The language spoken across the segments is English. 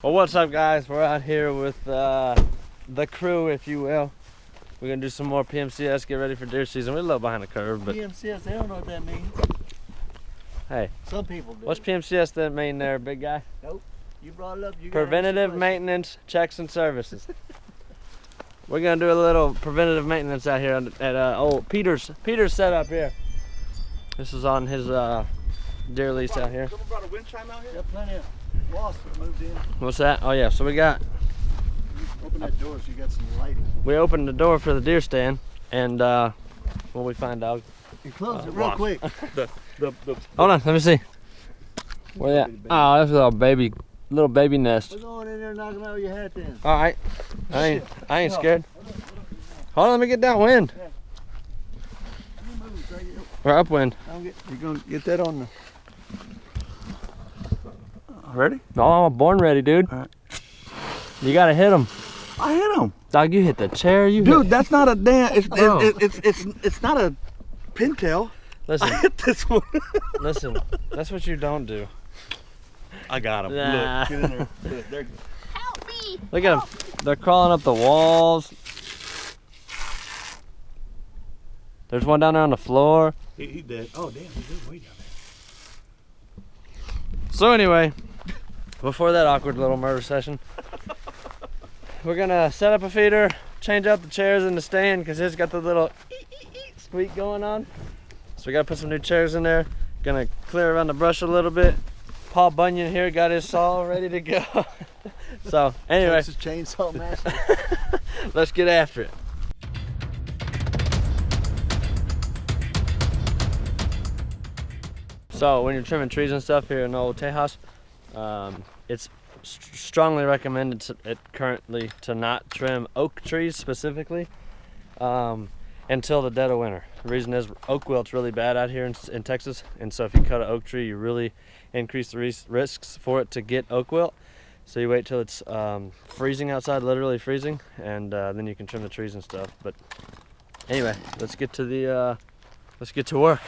Well, what's up, guys? We're out here with the crew, if you will. We're gonna do some more PMCS, get ready for deer season. We're a little behind the curve, but PMCS, they don't know what that means. hey, Some people do. what's PMCS that mean there, big guy? Nope. You brought it up. You Preventative maintenance checks and services. We're gonna do a little preventative maintenance out here at old Peter's setup here. This is on his deer lease out here. Someone brought a wind chime out here? Got plenty of wasps that moved in. What's that? Oh yeah, so we Open that door so you got some lighting. we opened the door for the deer stand, and what we find, dog? And close it real quick. Hold on, let me see. Where that? Oh, that's a little baby nest. We're going in there knocking out your hat then. All right, I ain't scared. Hold on, let me get downwind. You move, right? Or upwind. You're gonna get that on the. Ready? Oh, I'm born ready, dude. All right. You gotta hit him. I hit him. Dog, you hit the chair. Dude, that's not a damn. Oh. It's not a pintail. Listen, I hit this one. listen. That's what you don't do. I got him. Nah. Look, get in there. There. Help me! Look at them. They're crawling up the walls. There's one down there on the floor. He dead. Oh damn, he's way down there. So anyway, before that awkward little murder session, we're gonna set up a feeder, change out the chairs in the stand because it's got the little squeak going on. So we gotta put some new chairs in there. Gonna clear around the brush a little bit. Paul Bunyan here got his saw ready to go. So anyway, Texas Chainsaw Massacre. let's get after it. So when you're trimming trees and stuff here in Old Tejas, it's strongly recommended currently to not trim oak trees specifically until the dead of winter. The reason is oak wilt's really bad out here in Texas, and so if you cut an oak tree, you really increase the risks for it to get oak wilt. So you wait till it's freezing outside, literally freezing, and then you can trim the trees and stuff. But anyway, let's get to work.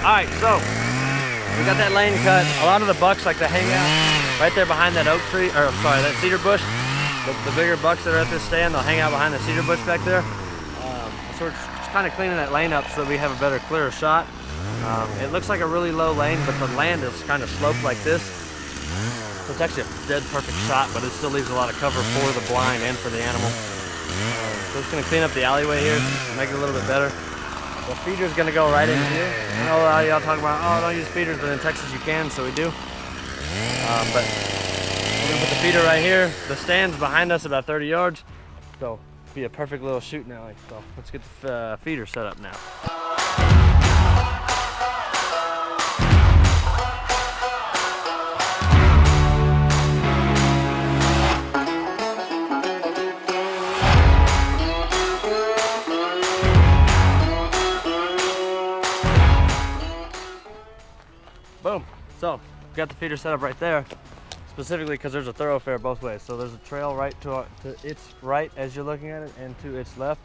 Alright, so we got that lane cut. A lot of the bucks like to hang out right there behind that oak tree, or sorry, that cedar bush. The bigger bucks that are at this stand, they'll hang out behind the cedar bush back there. So we're just kind of cleaning that lane up so that we have a better, clearer shot. It looks like a really low lane, but the land is kind of sloped like this. So it's actually a dead perfect shot, but it still leaves a lot of cover for the blind and for the animal. So it's gonna clean up the alleyway here, make it a little bit better. The feeder's gonna go right in here. I know a lot of y'all talking about, oh, don't use feeders, but in Texas you can, so we do. But we're gonna put the feeder right here. The stand's behind us about 30 yards, so it'll be a perfect little shooting alley. So let's get the feeder set up now. Boom. So, got the feeder set up right there, specifically because there's a thoroughfare both ways. So there's a trail right to its right as you're looking at it, and to its left.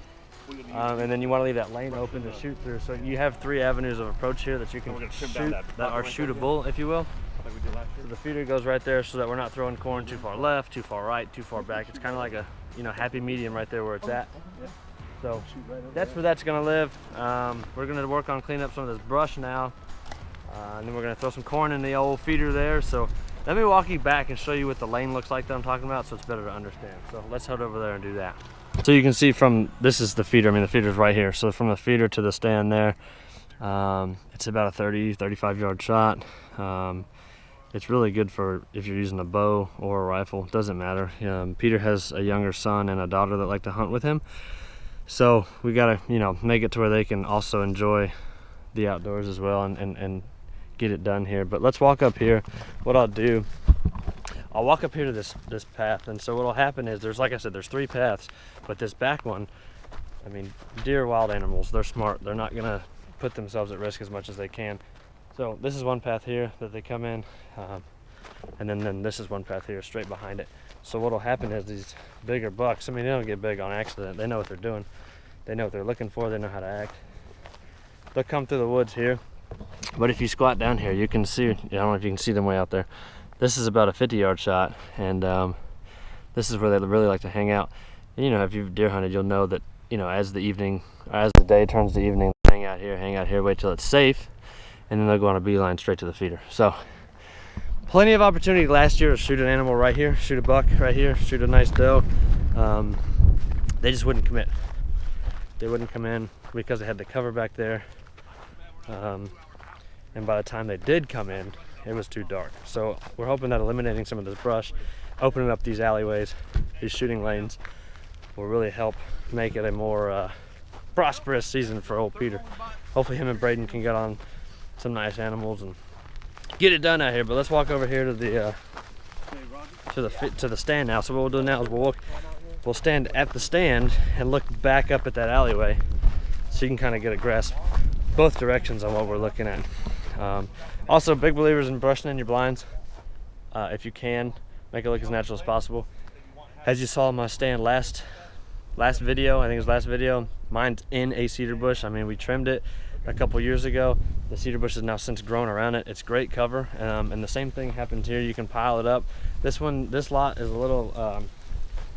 And then you want to leave that lane open to shoot through. So you have 3 avenues of approach here that you can shoot that are shootable, if you will. So the feeder goes right there so that we're not throwing corn too far left, too far right, too far back. It's kind of like a happy medium right there where it's at. So that's where that's gonna live. We're gonna work on cleaning up some of this brush now. And then we're gonna throw some corn in the old feeder there. So Let me walk you back and show you what the lane looks like that I'm talking about, so it's better to understand. So let's head over there and do that. So you can see from, this is the feeder, I mean the feeder's right here. So from the feeder to the stand there, it's about a 30, 35 yard shot. It's really good for if you're using a bow or a rifle, doesn't matter. Peter has a younger son and a daughter that like to hunt with him. So we gotta, you know, make it to where they can also enjoy the outdoors as well and get it done here. But let's walk up here. What I'll do, I'll walk up here to this path, and so what'll happen is there's, like I said, there's 3 paths, but this back one, I mean, deer are wild animals, they're smart, they're not gonna put themselves at risk as much as they can. So this is one path here that they come in, and then this is one path here straight behind it. So what'll happen is these bigger bucks, I mean, they don't get big on accident, they know what they're doing, they know what they're looking for, they know how to act. They'll come through the woods here, but if you squat down here, you can see, I don't know if you can see them way out there. This is about a 50 yard shot, and this is where they really like to hang out. And, you know, if you've deer hunted, you'll know that, you know, as the day turns to evening, hang out here, wait till it's safe, and then they'll go on a beeline straight to the feeder. So plenty of opportunity last year to shoot an animal right here, shoot a buck right here, shoot a nice doe. They just wouldn't commit. They wouldn't come in because they had the cover back there. And by the time they did come in, it was too dark. So we're hoping that eliminating some of this brush, opening up these alleyways, these shooting lanes, will really help make it a more prosperous season for old Peter. Hopefully him and Braden can get on some nice animals and get it done out here. But let's walk over here to the stand now. So what we'll do now is we'll stand at the stand and look back up at that alleyway, so you can kind of get a grasp both directions on what we're looking at. Also, big believers in brushing in your blinds. If you can, make it look as natural as possible. As you saw in my stand last video, I think it was last video, mine's in a cedar bush. I mean, we trimmed it a couple years ago. The cedar bush has now since grown around it. It's great cover, and the same thing happens here. You can pile it up. This lot is a little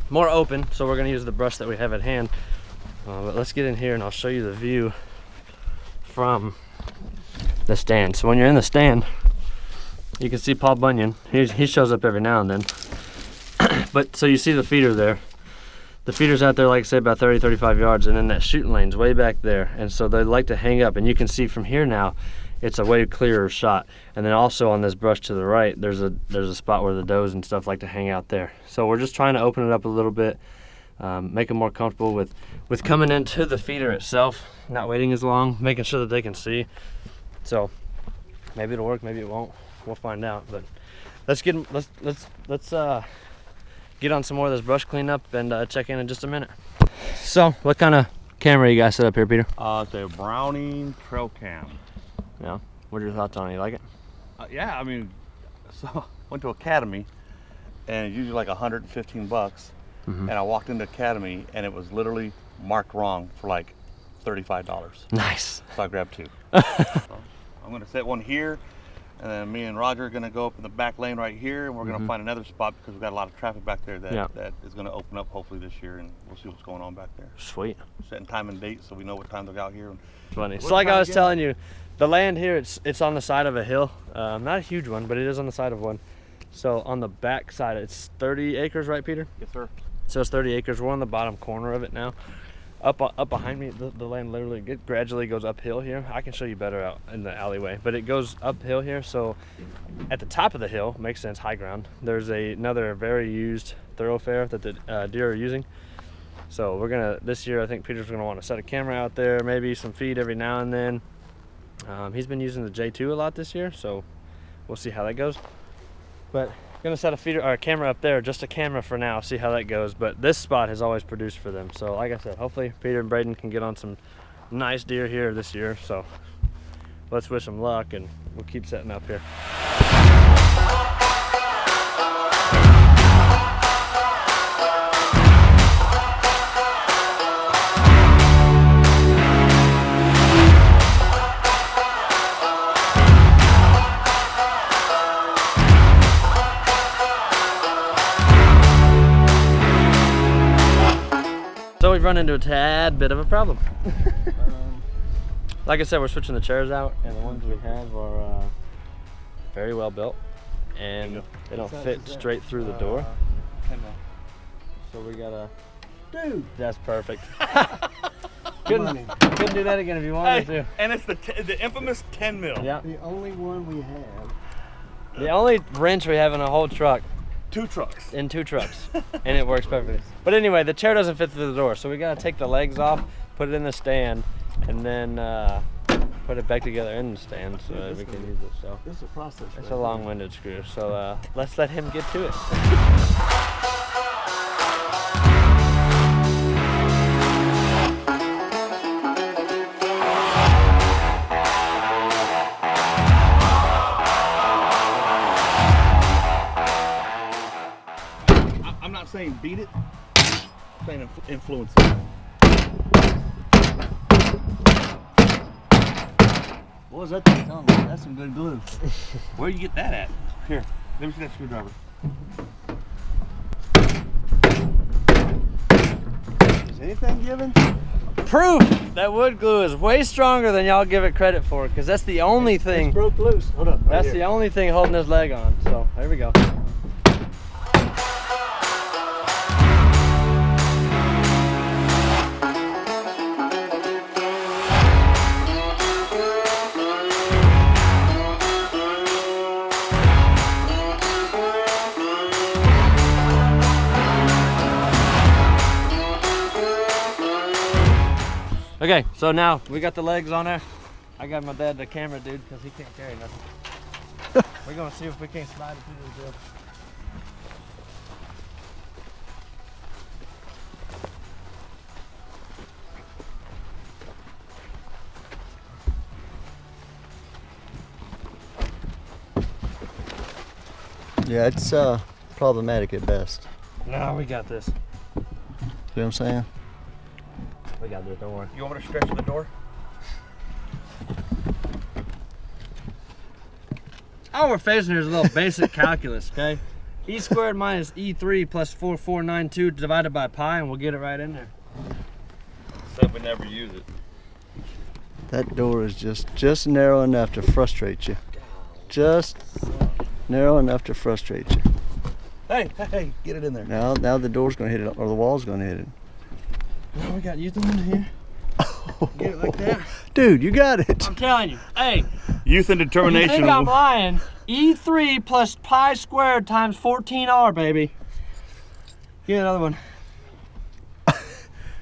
more open, so we're gonna use the brush that we have at hand. But let's get in here and I'll show you the view from the stand. So when you're in the stand, you can see Paul Bunyan. He shows up every now and then. But so you see the feeder there. The feeder's out there, like I say, about 30, 35 yards, and then that shooting lane's way back there. And so they like to hang up, and you can see from here now, it's a way clearer shot. And then also on this brush to the right, there's a spot where the does and stuff like to hang out there. So we're just trying to open it up a little bit, make them more comfortable with coming into the feeder itself, not waiting as long, making sure that they can see. So maybe it'll work, maybe it won't. We'll find out. But let's get on some more of this brush cleanup and check in just a minute. So what kind of camera you guys set up here, Peter? It's a Browning trail cam. Yeah. What are your thoughts on it? You like it? Yeah, I mean, so went to Academy, and it's usually like 115 bucks. And I walked into Academy, and it was literally marked wrong for like $35. Nice. So I grabbed 2. So I'm gonna set one here, and then me and Roger are gonna go up in the back lane right here, and we're gonna find another spot because we've got a lot of traffic back there that is gonna open up hopefully this year, and we'll see what's going on back there. Sweet. Setting time and date so we know what time they're out here. Funny. So like I was telling you, the land here, it's on the side of a hill. Not a huge one, but it is on the side of one. So on the back side, it's 30 acres, right, Peter? Yes, sir. So it's 30 acres. We're on the bottom corner of it now. Up behind me, the land literally gradually goes uphill here. I can show you better out in the alleyway, but it goes uphill here. So at the top of the hill, makes sense, high ground, there's another very used thoroughfare that the deer are using. So we're gonna, this year, I think Peter's gonna want to set a camera out there, maybe some feed every now and then. He's been using the J2 a lot this year, so we'll see how that goes. But gonna set a feeder or a camera up there, just a camera for now, see how that goes. But this spot has always produced for them. So like I said, hopefully Peter and Braden can get on some nice deer here this year. So let's wish them luck, and we'll keep setting up here. So we've run into a tad bit of a problem. Like I said, we're switching the chairs out, and the ones we have are very well built. and they don't fit straight through the door. 10 mil. So we gotta. Dude. That's perfect. couldn't do that again if you wanted to. And it's the infamous 10 mil. Yeah. The only one we have. The only wrench we have in a whole truck. 2 trucks. In 2 trucks, and it works perfectly. But anyway, the chair doesn't fit through the door, so we gotta take the legs off, put it in the stand, and then put it back together in the stand so that we can use it. So This is a process. it's a long-winded screw. So let's let him get to it. I'm not saying beat it, I'm saying influence it. What was that thing telling me? That's some good glue. Where you get that at? Here, let me see that screwdriver. Is anything given? Proof that wood glue is way stronger than y'all give it credit for, because that's the only thing. It's broke loose. Hold up. That's the only thing holding his leg on. So there we go. Okay, so now we got the legs on there. I got my dad the camera dude because he can't carry nothing. We're gonna see if we can't slide it through this deal. Yeah, it's problematic at best. No, we got this. You know what I'm saying? We got this, don't worry. You want me to stretch the door? All we're facing here is a little basic calculus, okay? E squared minus E3 plus 4492 divided by pi, and we'll get it right in there. Except we never use it. That door is just narrow enough to frustrate you. Just narrow enough to frustrate you. Hey, get it in there. Now the door's gonna hit it, or the wall's gonna hit it. Now we got youth in here. Get it like that. Dude, you got it. I'm telling you. Hey, Youth and you determination. think I'm lying? E3 plus pi squared times 14R, baby. Give me another one.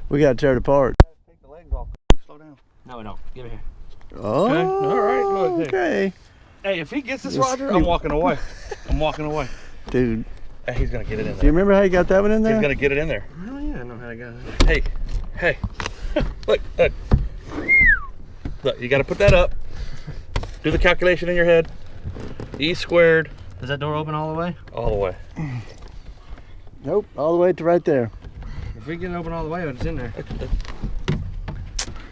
We gotta tear it apart. Take the legs off. Slow down. No, we don't. Give it here. Oh, Okay. All right, look, okay. Hey, if he gets this, Roger, I'm walking away. I'm walking away. Dude, Hey, he's gonna get it in do you there. remember how you got that one in there? He's gonna get it in there. Oh yeah, I know how to get it. Hey. Look. Look, you gotta put that up. Do the calculation in your head. E squared. Does that door open all the way? All the way. Nope, all the way to right there. If we get it open all the way, it's in there.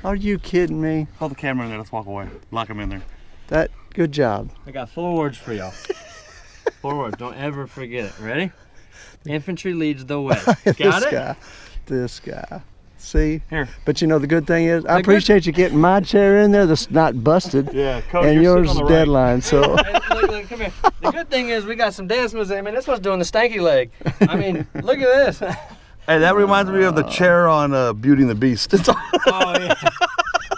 Are you kidding me? Hold the camera in there. Let's walk away. Lock him in there. Good job. I got 4 words for y'all. 4 words. Don't ever forget it. Ready? Infantry leads the way. Got it? This guy. See? Here. But you know the good thing is, I appreciate you getting my chair in there that's not busted. Yeah, Cody, And you're yours is sitting on the right. deadline, so. Hey, look, come here. The good thing is we got some dance moves. I mean, this one's doing the stanky leg. I mean, look at this. Hey, that reminds me of the chair on Beauty and the Beast. It's Oh yeah.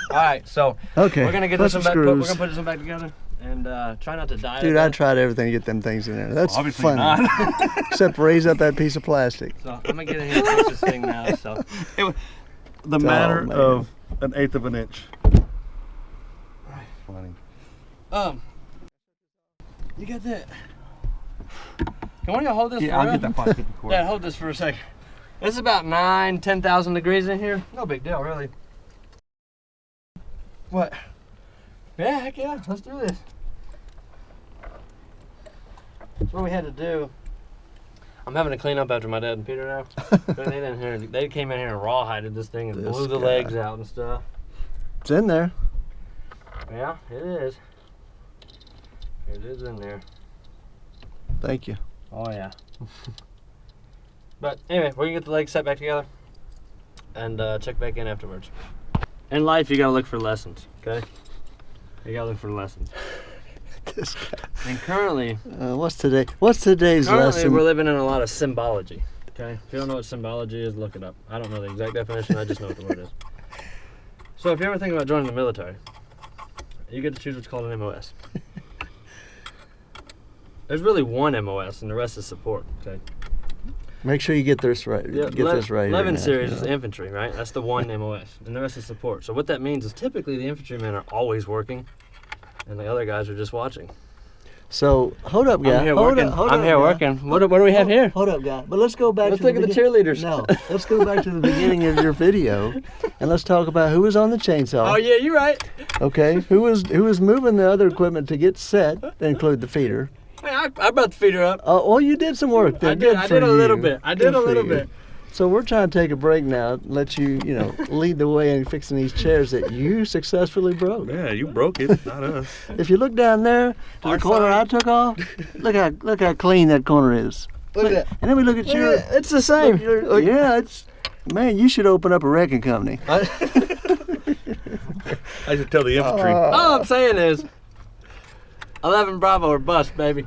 All right, so Okay. we're gonna get put this some one back. We're screws. gonna put this one back together and try not to die. Dude, I tried everything to get them things in there. That's obviously funny. not. Except raise up that piece of plastic. So I'm gonna get in here and fix this thing now. So The matter man. of an eighth of an inch. Funny. you got that? Can one of you hold this? Yeah, for I'll real? get that 550 cord. Yeah, hold this for a second. It's about 10,000 degrees in here. No big deal, really. What? Yeah, heck yeah, let's do this. That's what we had to do. I'm having to clean up after my dad and Peter now. They came in here and rawhided this thing and This blew the guy. legs out and stuff. It's in there. Yeah, it is. It is in there. Thank you. Oh yeah. But anyway, we're gonna get the legs set back together and check back in afterwards. In life, you gotta look for lessons, okay? You gotta look for lessons. this guy. And currently, What's today's lesson? we're living in a lot of symbology. Okay, if you don't know what symbology is, look it up. I don't know the exact definition. I just know what the word is. So if you ever think about joining the military, you get to choose what's called an MOS. There's really one MOS, and the rest is support. Okay. Make sure you get this right. Yeah, Get this right. 11 here, series you is know? infantry, right? That's the one MOS, and the rest is support. So what that means is typically the infantrymen are always working, and the other guys are just watching. So hold up, guy. I'm here Hold working. up, hold I'm up, here guy. working. What do we have here? Hold up, guy. But let's go back. Let's to look at the cheerleaders. No, let's go back to the beginning of your video, and let's talk about who was on the chainsaw. Oh yeah, you're right. Okay, who was moving the other equipment to get set, to include the feeder. Hey, I brought the feeder up. Oh, well, you did some work there. I did. I did a little bit. I did Good a for little you. bit. So we're trying to take a break now, let you lead the way in fixing these chairs that you successfully broke. Yeah, you broke it, not us. If you look down there to Our the corner side. I took off, look how clean that corner is. Look at that. And then we look at your. It's the same. Yeah, it's man. You should open up a wrecking company. I should tell the infantry. All I'm saying is, 11 Bravo or bust, baby.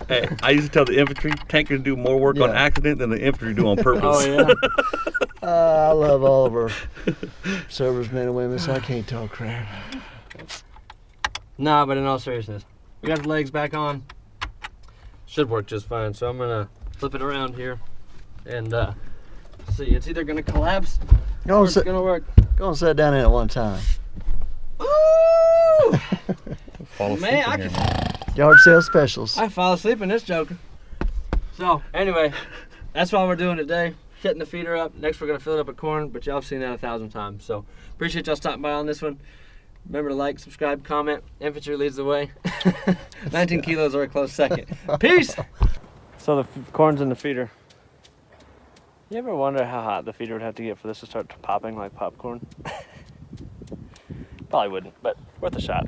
Hey, I used to tell the infantry tankers do more work on Yeah. accident than the infantry do on purpose. Oh yeah. I love all of our servicemen and women, so I can't talk crap. Nah, but in all seriousness, we got the legs back on. Should work just fine. So I'm gonna flip it around here and see. It's either gonna collapse Go or and it's sit, gonna work. go and sit down in at one time. Ooh! Fall asleep Man, in I here. Yard sale specials. I fall asleep in this joker. So anyway, that's what we're doing today. Setting the feeder up. Next we're gonna fill it up with corn, but y'all have seen that 1,000 times. So appreciate y'all stopping by on this one. Remember to like, subscribe, comment. Infantry leads the way. 19 kilos are a close second. Peace. So the corn's in the feeder. You ever wonder how hot the feeder would have to get for this to start popping like popcorn? Probably wouldn't, but worth a shot.